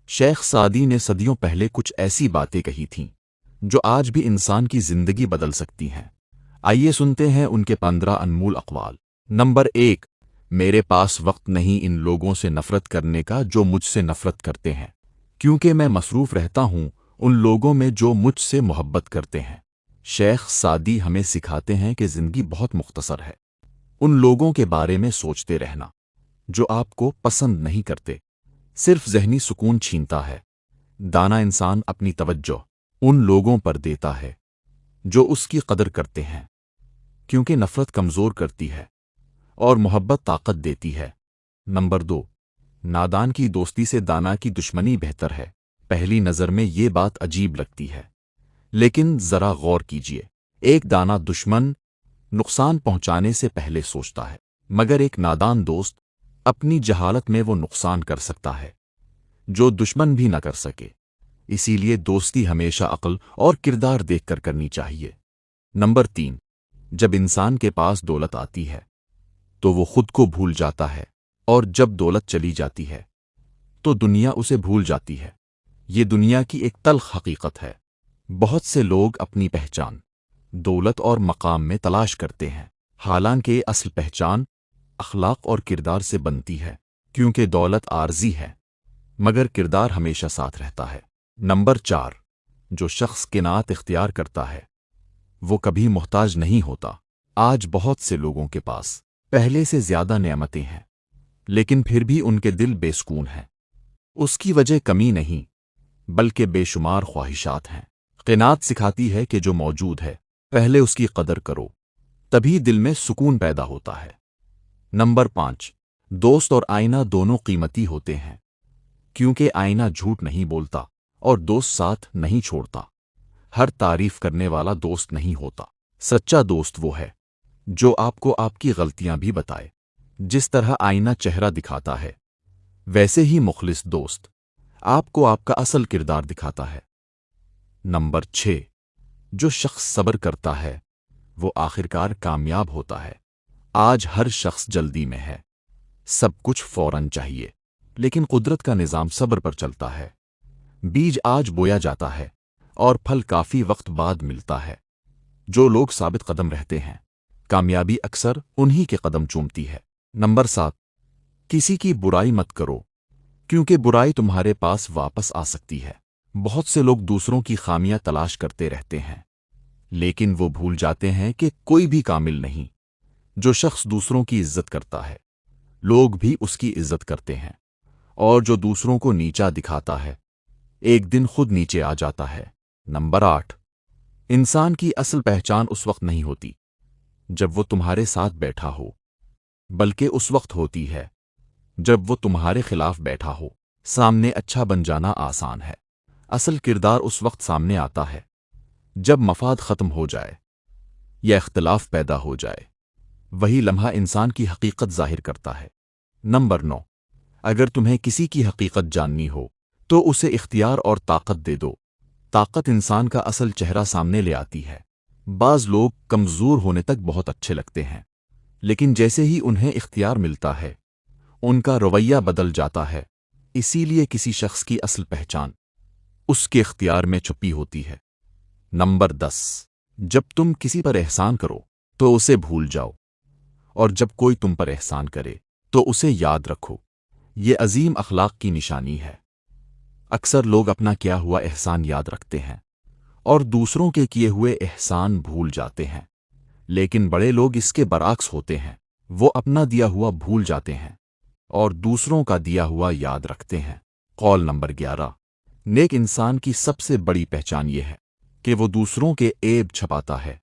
شیخ Saadi نے صدیوں پہلے کچھ ایسی باتیں کہی تھیں جو آج بھی انسان کی زندگی بدل سکتی ہیں۔ آئیے سنتے ہیں ان کے 15 انمول اقوال۔ نمبر 1، میرے پاس وقت نہیں ان لوگوں سے نفرت کرنے کا جو مجھ سے نفرت کرتے ہیں، کیونکہ میں مصروف رہتا ہوں ان لوگوں میں جو مجھ سے محبت کرتے ہیں۔ شیخ سعدی ہمیں سکھاتے ہیں کہ زندگی بہت مختصر ہے۔ ان لوگوں کے بارے میں سوچتے رہنا جو آپ کو پسند نہیں کرتے صرف ذہنی سکون چھینتا ہے۔ دانا انسان اپنی توجہ ان لوگوں پر دیتا ہے جو اس کی قدر کرتے ہیں، کیونکہ نفرت کمزور کرتی ہے اور محبت طاقت دیتی ہے۔ نمبر 2، نادان کی دوستی سے دانا کی دشمنی بہتر ہے۔ پہلی نظر میں یہ بات عجیب لگتی ہے، لیکن ذرا غور کیجیے۔ ایک دانا دشمن نقصان پہنچانے سے پہلے سوچتا ہے، مگر ایک نادان دوست اپنی جہالت میں وہ نقصان کر سکتا ہے جو دشمن بھی نہ کر سکے۔ اسی لیے دوستی ہمیشہ عقل اور کردار دیکھ کر کرنی چاہیے۔ نمبر 3، جب انسان کے پاس دولت آتی ہے تو وہ خود کو بھول جاتا ہے، اور جب دولت چلی جاتی ہے تو دنیا اسے بھول جاتی ہے۔ یہ دنیا کی ایک تلخ حقیقت ہے۔ بہت سے لوگ اپنی پہچان دولت اور مقام میں تلاش کرتے ہیں، حالانکہ اصل پہچان اخلاق اور کردار سے بنتی ہے، کیونکہ دولت عارضی ہے مگر کردار ہمیشہ ساتھ رہتا ہے۔ نمبر 4، جو شخص قناعت اختیار کرتا ہے وہ کبھی محتاج نہیں ہوتا۔ آج بہت سے لوگوں کے پاس پہلے سے زیادہ نعمتیں ہیں، لیکن پھر بھی ان کے دل بے سکون ہیں۔ اس کی وجہ کمی نہیں بلکہ بے شمار خواہشات ہیں۔ قناعت سکھاتی ہے کہ جو موجود ہے پہلے اس کی قدر کرو، تبھی دل میں سکون پیدا ہوتا ہے۔ نمبر 5، دوست اور آئینہ دونوں قیمتی ہوتے ہیں، کیونکہ آئینہ جھوٹ نہیں بولتا اور دوست ساتھ نہیں چھوڑتا۔ ہر تعریف کرنے والا دوست نہیں ہوتا۔ سچا دوست وہ ہے جو آپ کو آپ کی غلطیاں بھی بتائے۔ جس طرح آئینہ چہرہ دکھاتا ہے، ویسے ہی مخلص دوست آپ کو آپ کا اصل کردار دکھاتا ہے۔ نمبر 6، جو شخص صبر کرتا ہے وہ آخرکار کامیاب ہوتا ہے۔ آج ہر شخص جلدی میں ہے، سب کچھ فوراً چاہیے، لیکن قدرت کا نظام صبر پر چلتا ہے۔ بیج آج بویا جاتا ہے اور پھل کافی وقت بعد ملتا ہے۔ جو لوگ ثابت قدم رہتے ہیں کامیابی اکثر انہی کے قدم چومتی ہے۔ نمبر 7، کسی کی برائی مت کرو، کیونکہ برائی تمہارے پاس واپس آ سکتی ہے۔ بہت سے لوگ دوسروں کی خامیاں تلاش کرتے رہتے ہیں، لیکن وہ بھول جاتے ہیں کہ کوئی بھی کامل نہیں۔ جو شخص دوسروں کی عزت کرتا ہے لوگ بھی اس کی عزت کرتے ہیں، اور جو دوسروں کو نیچا دکھاتا ہے ایک دن خود نیچے آ جاتا ہے۔ نمبر 8، انسان کی اصل پہچان اس وقت نہیں ہوتی جب وہ تمہارے ساتھ بیٹھا ہو، بلکہ اس وقت ہوتی ہے جب وہ تمہارے خلاف بیٹھا ہو۔ سامنے اچھا بن جانا آسان ہے، اصل کردار اس وقت سامنے آتا ہے جب مفاد ختم ہو جائے یا اختلاف پیدا ہو جائے۔ وہی لمحہ انسان کی حقیقت ظاہر کرتا ہے۔ نمبر 9، اگر تمہیں کسی کی حقیقت جاننی ہو تو اسے اختیار اور طاقت دے دو۔ طاقت انسان کا اصل چہرہ سامنے لے آتی ہے۔ بعض لوگ کمزور ہونے تک بہت اچھے لگتے ہیں، لیکن جیسے ہی انہیں اختیار ملتا ہے ان کا رویہ بدل جاتا ہے۔ اسی لیے کسی شخص کی اصل پہچان اس کے اختیار میں چھپی ہوتی ہے۔ نمبر 10، جب تم کسی پر احسان کرو تو اسے بھول جاؤ، اور جب کوئی تم پر احسان کرے تو اسے یاد رکھو۔ یہ عظیم اخلاق کی نشانی ہے۔ اکثر لوگ اپنا کیا ہوا احسان یاد رکھتے ہیں اور دوسروں کے کیے ہوئے احسان بھول جاتے ہیں، لیکن بڑے لوگ اس کے برعکس ہوتے ہیں۔ وہ اپنا دیا ہوا بھول جاتے ہیں اور دوسروں کا دیا ہوا یاد رکھتے ہیں۔ قول نمبر 11، نیک انسان کی سب سے بڑی پہچان یہ ہے کہ وہ دوسروں کے عیب چھپاتا ہے۔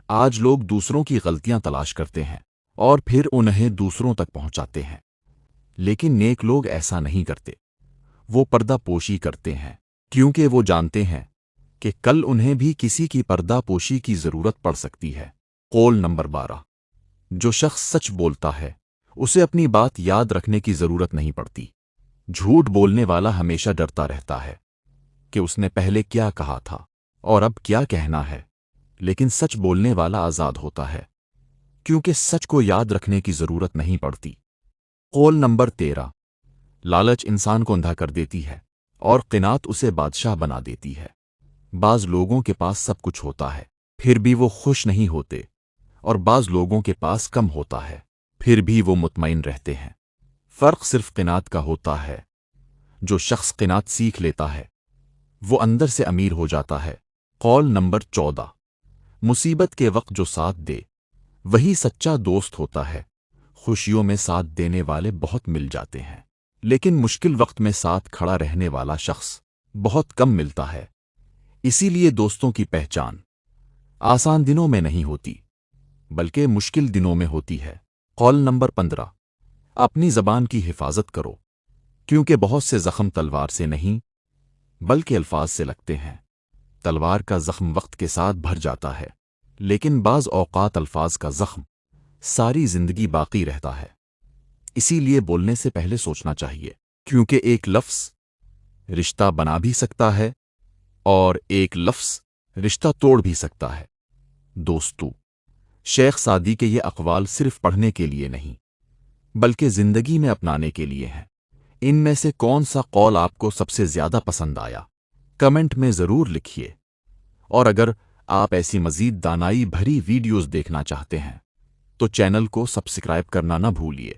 آج لوگ دوسروں کی غلطیاں تلاش کرتے ہیں اور پھر انہیں دوسروں تک پہنچاتے ہیں، لیکن نیک لوگ ایسا نہیں کرتے۔ وہ پردہ پوشی کرتے ہیں، کیونکہ وہ جانتے ہیں کہ کل انہیں بھی کسی کی پردہ پوشی کی ضرورت پڑ سکتی ہے۔ قول نمبر 12، جو شخص سچ بولتا ہے اسے اپنی بات یاد رکھنے کی ضرورت نہیں پڑتی۔ جھوٹ بولنے والا ہمیشہ ڈرتا رہتا ہے کہ اس نے پہلے کیا کہا تھا اور اب کیا کہنا ہے، لیکن سچ بولنے والا آزاد ہوتا ہے، کیونکہ سچ کو یاد رکھنے کی ضرورت نہیں پڑتی۔ قول نمبر 13، لالچ انسان کو اندھا کر دیتی ہے اور قناعت اسے بادشاہ بنا دیتی ہے۔ بعض لوگوں کے پاس سب کچھ ہوتا ہے پھر بھی وہ خوش نہیں ہوتے، اور بعض لوگوں کے پاس کم ہوتا ہے پھر بھی وہ مطمئن رہتے ہیں۔ فرق صرف قناعت کا ہوتا ہے۔ جو شخص قناعت سیکھ لیتا ہے وہ اندر سے امیر ہو جاتا ہے۔ قول نمبر 14، مصیبت کے وقت جو ساتھ دے وہی سچا دوست ہوتا ہے۔ خوشیوں میں ساتھ دینے والے بہت مل جاتے ہیں، لیکن مشکل وقت میں ساتھ کھڑا رہنے والا شخص بہت کم ملتا ہے۔ اسی لیے دوستوں کی پہچان آسان دنوں میں نہیں ہوتی بلکہ مشکل دنوں میں ہوتی ہے۔ قول نمبر 15، اپنی زبان کی حفاظت کرو، کیونکہ بہت سے زخم تلوار سے نہیں بلکہ الفاظ سے لگتے ہیں۔ تلوار کا زخم وقت کے ساتھ بھر جاتا ہے، لیکن بعض اوقات الفاظ کا زخم ساری زندگی باقی رہتا ہے۔ اسی لیے بولنے سے پہلے سوچنا چاہیے، کیونکہ ایک لفظ رشتہ بنا بھی سکتا ہے اور ایک لفظ رشتہ توڑ بھی سکتا ہے۔ دوستو، شیخ سعدی کے یہ اقوال صرف پڑھنے کے لیے نہیں بلکہ زندگی میں اپنانے کے لیے ہیں۔ ان میں سے کون سا قول آپ کو سب سے زیادہ پسند آیا؟ کمنٹ میں ضرور لکھیے، اور اگر آپ ایسی مزید دانائی بھری ویڈیوز دیکھنا چاہتے ہیں تو چینل کو سبسکرائب کرنا نہ بھولیے۔